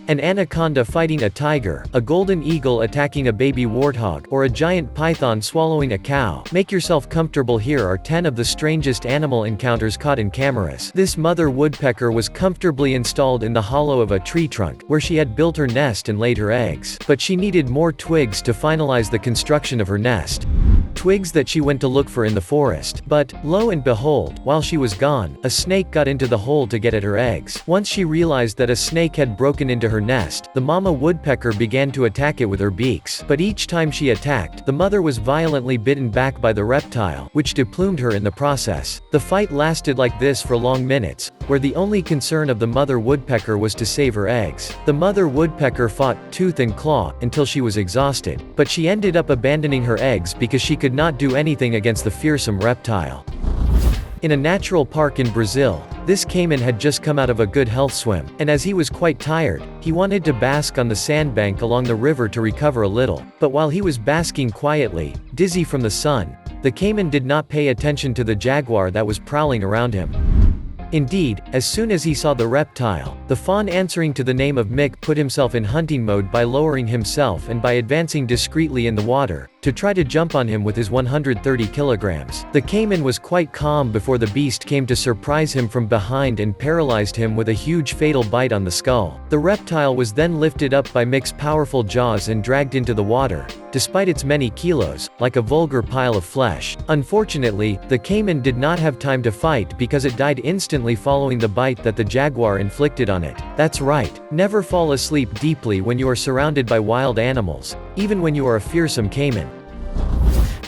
An anaconda fighting a tiger, a golden eagle attacking a baby warthog, or a giant python swallowing a cow. Make yourself comfortable. Here are 10 of the strangest animal encounters caught in cameras. This mother woodpecker was comfortably installed in the hollow of a tree trunk, where she had built her nest and laid her eggs. But she needed more twigs to finalize the construction of her nest. Twigs that she went to look for in the forest. But, lo and behold, while she was gone, a snake got into the hole to get at her eggs. Once she realized that a snake had broken into her nest, the mama woodpecker began to attack it with her beaks. But each time she attacked, the mother was violently bitten back by the reptile, which deplumed her in the process. The fight lasted like this for long minutes, where the only concern of the mother woodpecker was to save her eggs. The mother woodpecker fought tooth and claw until she was exhausted, but she ended up abandoning her eggs because she could not do anything against the fearsome reptile. In a natural park in Brazil, this caiman had just come out of a good health swim, and as he was quite tired, he wanted to bask on the sandbank along the river to recover a little. But while he was basking quietly, dizzy from the sun, the caiman did not pay attention to the jaguar that was prowling around him. Indeed, as soon as he saw the reptile, the fawn answering to the name of Mick put himself in hunting mode by lowering himself and by advancing discreetly in the water, to try to jump on him with his 130 kilograms. The caiman was quite calm before the beast came to surprise him from behind and paralyzed him with a huge fatal bite on the skull. The reptile was then lifted up by Mick's powerful jaws and dragged into the water, despite its many kilos, like a vulgar pile of flesh. Unfortunately, the caiman did not have time to fight because it died instantly following the bite that the jaguar inflicted on it. That's right, never fall asleep deeply when you are surrounded by wild animals, even when you are a fearsome caiman.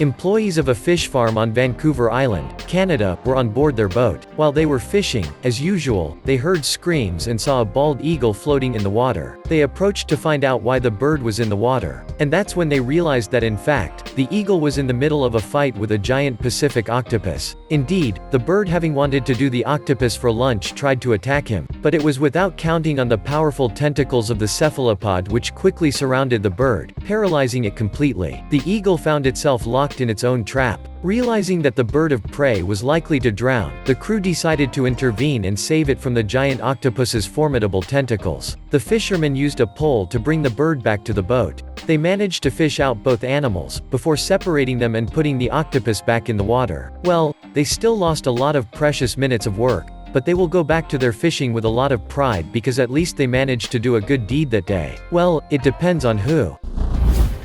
Employees of a fish farm on Vancouver Island, Canada, were on board their boat. While they were fishing, as usual, they heard screams and saw a bald eagle floating in the water. They approached to find out why the bird was in the water. And that's when they realized that in fact, the eagle was in the middle of a fight with a giant Pacific octopus. Indeed, the bird, having wanted to do the octopus for lunch, tried to attack him. But it was without counting on the powerful tentacles of the cephalopod, which quickly surrounded the bird, paralyzing it completely. The eagle found itself locked in its own trap. Realizing that the bird of prey was likely to drown, the crew decided to intervene and save it from the giant octopus's formidable tentacles. The fishermen used a pole to bring the bird back to the boat. They managed to fish out both animals, before separating them and putting the octopus back in the water. Well, they still lost a lot of precious minutes of work, but they will go back to their fishing with a lot of pride because at least they managed to do a good deed that day. Well, it depends on who.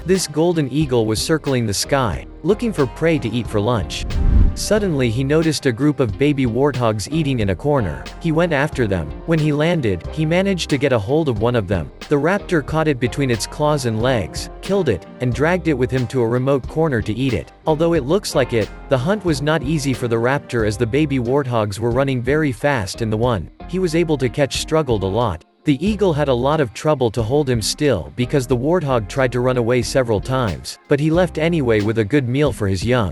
This golden eagle was circling the sky, looking for prey to eat for lunch. Suddenly he noticed a group of baby warthogs eating in a corner. He went after them. When he landed, he managed to get a hold of one of them. The raptor caught it between its claws and legs, killed it, and dragged it with him to a remote corner to eat it. Although it looks like it, the hunt was not easy for the raptor as the baby warthogs were running very fast and the one he was able to catch struggled a lot. The eagle had a lot of trouble to hold him still because the warthog tried to run away several times, but he left anyway with a good meal for his young.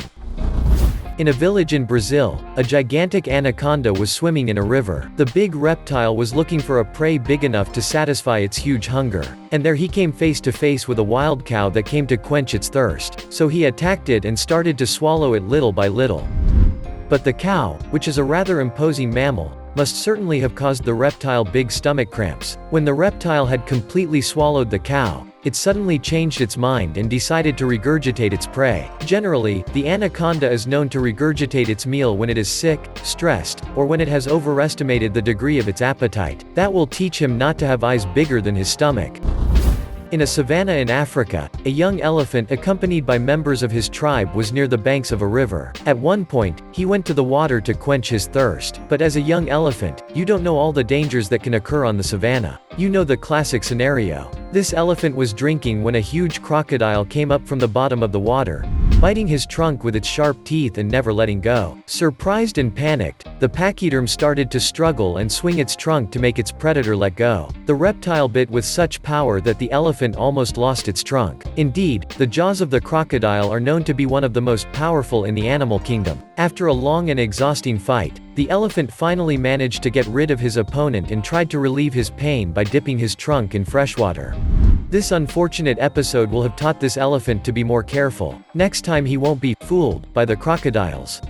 In a village in Brazil, a gigantic anaconda was swimming in a river. The big reptile was looking for a prey big enough to satisfy its huge hunger. And there he came face to face with a wild cow that came to quench its thirst. So he attacked it and started to swallow it little by little. But the cow, which is a rather imposing mammal, must certainly have caused the reptile big stomach cramps. When the reptile had completely swallowed the cow, it suddenly changed its mind and decided to regurgitate its prey. Generally, the anaconda is known to regurgitate its meal when it is sick, stressed, or when it has overestimated the degree of its appetite. That will teach him not to have eyes bigger than his stomach. In a savanna in Africa, a young elephant accompanied by members of his tribe was near the banks of a river. At one point, he went to the water to quench his thirst. But as a young elephant, you don't know all the dangers that can occur on the savanna. You know the classic scenario. This elephant was drinking when a huge crocodile came up from the bottom of the water, biting his trunk with its sharp teeth and never letting go. Surprised and panicked, the pachyderm started to struggle and swing its trunk to make its predator let go. The reptile bit with such power that the elephant almost lost its trunk. Indeed, the jaws of the crocodile are known to be one of the most powerful in the animal kingdom. After a long and exhausting fight, the elephant finally managed to get rid of his opponent and tried to relieve his pain by dipping his trunk in fresh water. This unfortunate episode will have taught this elephant to be more careful. Next time he won't be fooled by the crocodiles.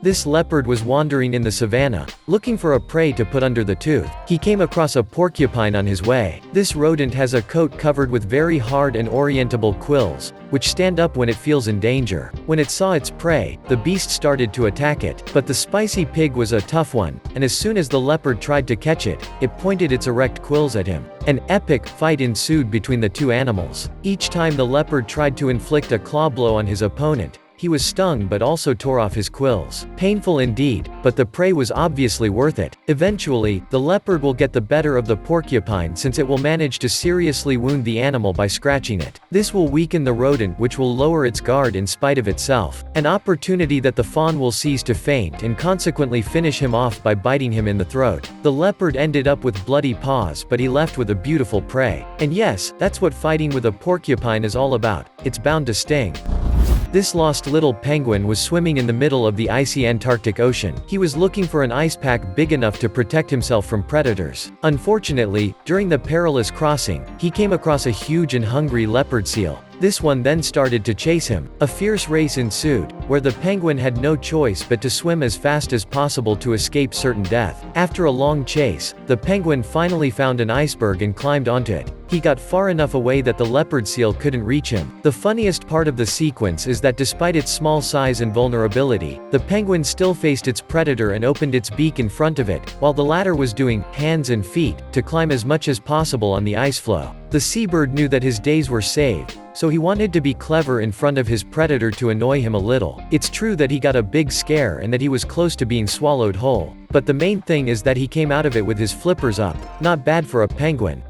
This leopard was wandering in the savannah, looking for a prey to put under the tooth. He came across a porcupine on his way. This rodent has a coat covered with very hard and orientable quills, which stand up when it feels in danger. When it saw its prey, the beast started to attack it, but the spicy pig was a tough one, and as soon as the leopard tried to catch it, it pointed its erect quills at him. An epic fight ensued between the two animals. Each time the leopard tried to inflict a claw blow on his opponent, he was stung but also tore off his quills. Painful indeed, but the prey was obviously worth it. Eventually, the leopard will get the better of the porcupine since it will manage to seriously wound the animal by scratching it. This will weaken the rodent, which will lower its guard in spite of itself. An opportunity that the fawn will seize to feint and consequently finish him off by biting him in the throat. The leopard ended up with bloody paws, but he left with a beautiful prey. And yes, that's what fighting with a porcupine is all about. It's bound to sting. This lost little penguin was swimming in the middle of the icy Antarctic Ocean. He was looking for an ice pack big enough to protect himself from predators. Unfortunately, during the perilous crossing, he came across a huge and hungry leopard seal. This one then started to chase him. A fierce race ensued, where the penguin had no choice but to swim as fast as possible to escape certain death. After a long chase, the penguin finally found an iceberg and climbed onto it. He got far enough away that the leopard seal couldn't reach him. The funniest part of the sequence is that despite its small size and vulnerability, the penguin still faced its predator and opened its beak in front of it, while the latter was doing hands and feet to climb as much as possible on the ice floe. The seabird knew that his days were saved, so he wanted to be clever in front of his predator to annoy him a little. It's true that he got a big scare and that he was close to being swallowed whole, but the main thing is that he came out of it with his flippers up. Not bad for a penguin.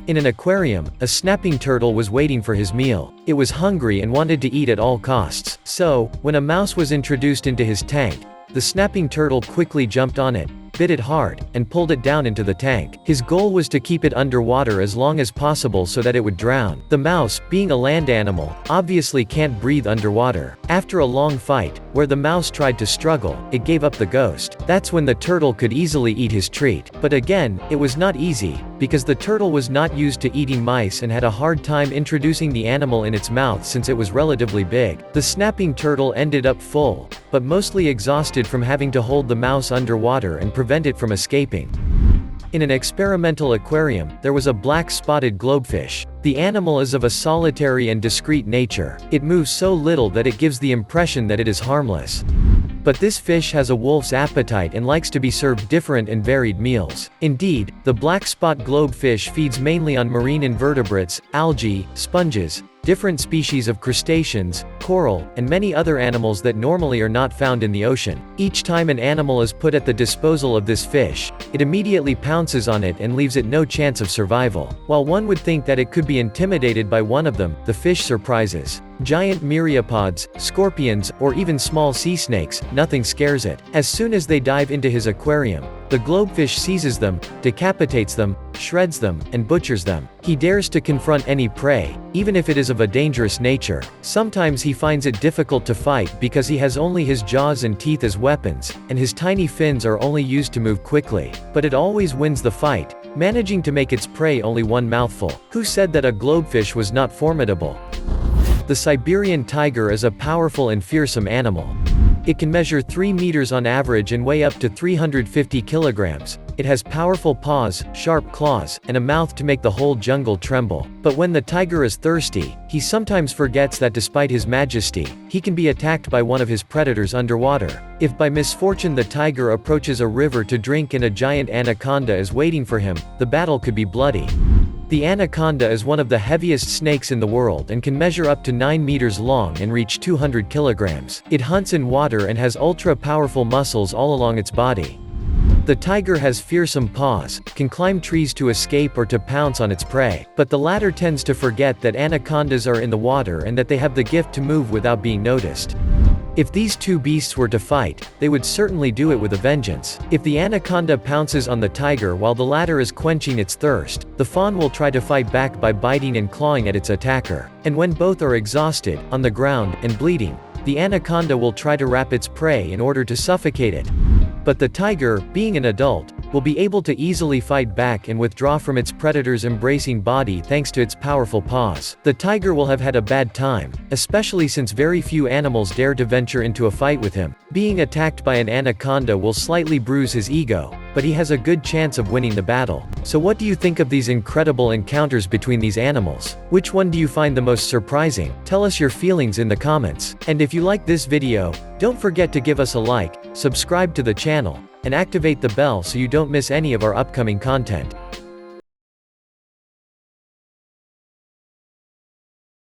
In an aquarium, a snapping turtle was waiting for his meal. It was hungry and wanted to eat at all costs. So, when a mouse was introduced into his tank, the snapping turtle quickly jumped on it, bit it hard, and pulled it down into the tank. His goal was to keep it underwater as long as possible so that it would drown. The mouse, being a land animal, obviously can't breathe underwater. After a long fight, where the mouse tried to struggle, it gave up the ghost. That's when the turtle could easily eat his treat. But again, it was not easy, because the turtle was not used to eating mice and had a hard time introducing the animal in its mouth since it was relatively big. The snapping turtle ended up full, but mostly exhausted from having to hold the mouse underwater and prevent it from escaping. In an experimental aquarium, there was a black-spotted globefish. The animal is of a solitary and discreet nature. It moves so little that it gives the impression that it is harmless. But this fish has a wolf's appetite and likes to be served different and varied meals. Indeed, the black spot globefish feeds mainly on marine invertebrates, algae, sponges, different species of crustaceans, coral, and many other animals that normally are not found in the ocean. Each time an animal is put at the disposal of this fish, it immediately pounces on it and leaves it no chance of survival. While one would think that it could be intimidated by one of them, the fish surprises. Giant myriapods, scorpions, or even small sea snakes, nothing scares it. As soon as they dive into his aquarium, the globefish seizes them, decapitates them, shreds them, and butchers them. He dares to confront any prey, even if it is of a dangerous nature. Sometimes he finds it difficult to fight because he has only his jaws and teeth as weapons, and his tiny fins are only used to move quickly. But it always wins the fight, managing to make its prey only one mouthful. Who said that a globefish was not formidable? The Siberian tiger is a powerful and fearsome animal. It can measure 3 meters on average and weigh up to 350 kilograms. It has powerful paws, sharp claws, and a mouth to make the whole jungle tremble. But when the tiger is thirsty, he sometimes forgets that despite his majesty, he can be attacked by one of his predators underwater. If by misfortune the tiger approaches a river to drink and a giant anaconda is waiting for him, the battle could be bloody. The anaconda is one of the heaviest snakes in the world and can measure up to 9 meters long and reach 200 kilograms. It hunts in water and has ultra-powerful muscles all along its body. The tiger has fearsome paws, can climb trees to escape or to pounce on its prey, but the latter tends to forget that anacondas are in the water and that they have the gift to move without being noticed. If these two beasts were to fight, they would certainly do it with a vengeance. If the anaconda pounces on the tiger while the latter is quenching its thirst, the fawn will try to fight back by biting and clawing at its attacker. And when both are exhausted, on the ground, and bleeding, the anaconda will try to wrap its prey in order to suffocate it. But the tiger, being an adult, will be able to easily fight back and withdraw from its predator's embracing body thanks to its powerful paws. The tiger will have had a bad time, especially since very few animals dare to venture into a fight with him. Being attacked by an anaconda will slightly bruise his ego, but he has a good chance of winning the battle. So what do you think of these incredible encounters between these animals? Which one do you find the most surprising? Tell us your feelings in the comments. And if you like this video, don't forget to give us a like, subscribe to the channel, and activate the bell so you don't miss any of our upcoming content.